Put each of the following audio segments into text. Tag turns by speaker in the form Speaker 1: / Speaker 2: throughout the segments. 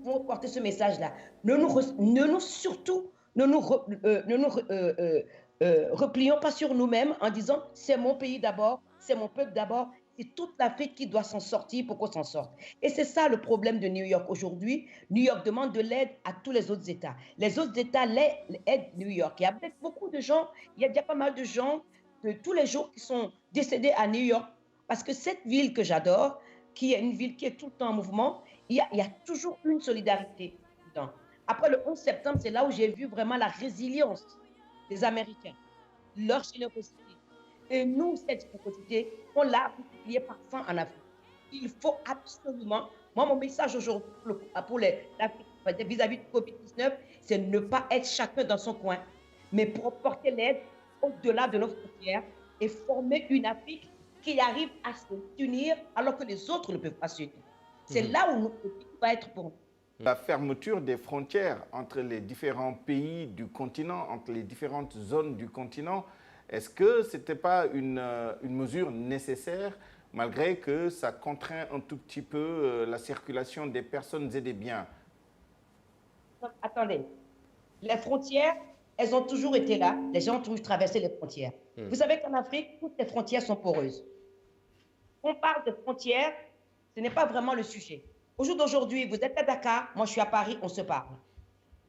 Speaker 1: devons porter ce message-là. Surtout, ne nous replions pas sur nous-mêmes en disant c'est mon pays d'abord, c'est mon peuple d'abord. C'est toute l'Afrique qui doit s'en sortir pour qu'on s'en sorte. Et c'est ça le problème de New York aujourd'hui. New York demande de l'aide à tous les autres États. Les autres États aident New York. Il y a peut-être beaucoup de gens, il y a déjà pas mal de gens de tous les jours qui sont décédés à New York. Parce que cette ville que j'adore, qui est une ville qui est tout le temps en mouvement, il y a toujours une solidarité dedans. Après le 11 septembre, c'est là où j'ai vu vraiment la résilience des Américains, leur générosité. Et nous, cette générosité, on l'a multipliée par 100 en Afrique. Il faut absolument, moi, mon message aujourd'hui pour l'Afrique vis-à-vis du Covid-19, c'est ne pas être chacun dans son coin, mais pour porter l'aide au-delà de nos frontières et former une Afrique qui arrive à s'unir alors que les autres ne peuvent pas s'unir. C'est là où notre pays va être pour nous.
Speaker 2: La fermeture des frontières entre les différents pays du continent, entre les différentes zones du continent, est-ce que ce n'était pas une mesure nécessaire, malgré que ça contraint un tout petit peu la circulation des personnes et des biens?
Speaker 1: Attendez, les frontières, elles ont toujours été là. Les gens ont toujours traversé les frontières. Vous savez qu'en Afrique, toutes les frontières sont poreuses. On parle de frontières, ce n'est pas vraiment le sujet. Au jour d'aujourd'hui, vous êtes à Dakar, moi je suis à Paris, on se parle.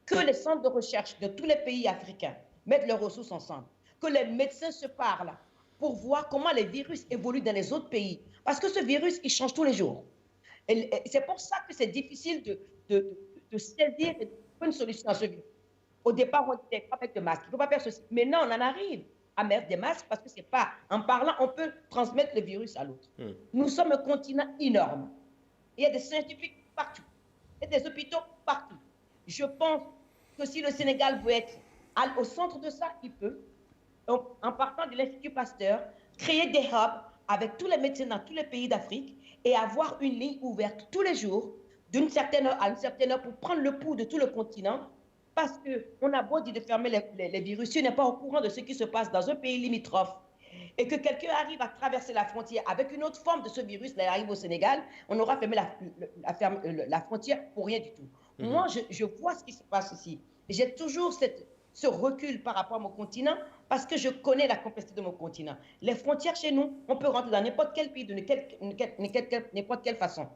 Speaker 1: Que les centres de recherche de tous les pays africains mettent leurs ressources ensemble, que les médecins se parlent pour voir comment les virus évoluent dans les autres pays. Parce que ce virus, il change tous les jours. Et c'est pour ça que c'est difficile de saisir et de trouver une solution à ce virus. Au départ, on disait, il ne faut pas mettre de masque, il ne faut pas faire ceci. Maintenant, on en arrive à mettre des masques parce que c'est pas, en parlant, on peut transmettre le virus à l'autre. Nous sommes un continent énorme. Il y a des scientifiques partout. Il y a des hôpitaux partout. Je pense que si le Sénégal veut être au centre de ça, il peut. Donc, en partant de l'Institut Pasteur, créer des hubs avec tous les médecins dans tous les pays d'Afrique et avoir une ligne ouverte tous les jours, d'une certaine heure à une certaine heure, pour prendre le pouls de tout le continent. Parce qu'on a beau dire de fermer les virus, si on n'est pas au courant de ce qui se passe dans un pays limitrophe et que quelqu'un arrive à traverser la frontière avec une autre forme de ce virus, là, il arrive au Sénégal, on aura fermé la frontière pour rien du tout. Moi, je vois ce qui se passe ici. J'ai toujours ce recul par rapport à mon continent parce que je connais la complexité de mon continent. Les frontières chez nous, on peut rentrer dans n'importe quel pays de n'importe quelle façon.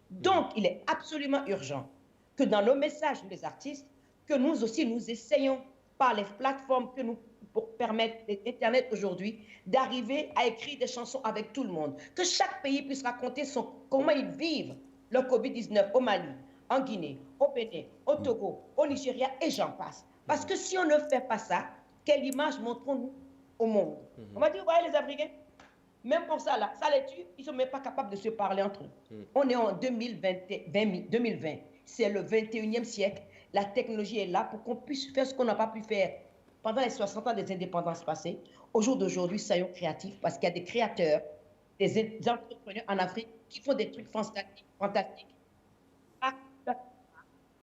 Speaker 1: Donc, il est absolument urgent que dans nos messages, les artistes, que nous aussi, nous essayons par les plateformes que nous pour permettre Internet aujourd'hui d'arriver à écrire des chansons avec tout le monde. Que chaque pays puisse raconter comment ils vivent le Covid-19 au Mali, en Guinée, au Bénin, au Togo, au Nigeria et j'en passe. Parce que si on ne fait pas ça, quelle image montrons-nous au monde? On va dire, voyez les Africains, même pour ça, là, ça les tue, ils ne sont même pas capables de se parler entre eux. On est en 2020. C'est le 21e siècle. La technologie est là pour qu'on puisse faire ce qu'on n'a pas pu faire pendant les 60 ans des indépendances passées. Au jour d'aujourd'hui, soyons créatifs parce qu'il y a des créateurs, des entrepreneurs en Afrique qui font des trucs fantastiques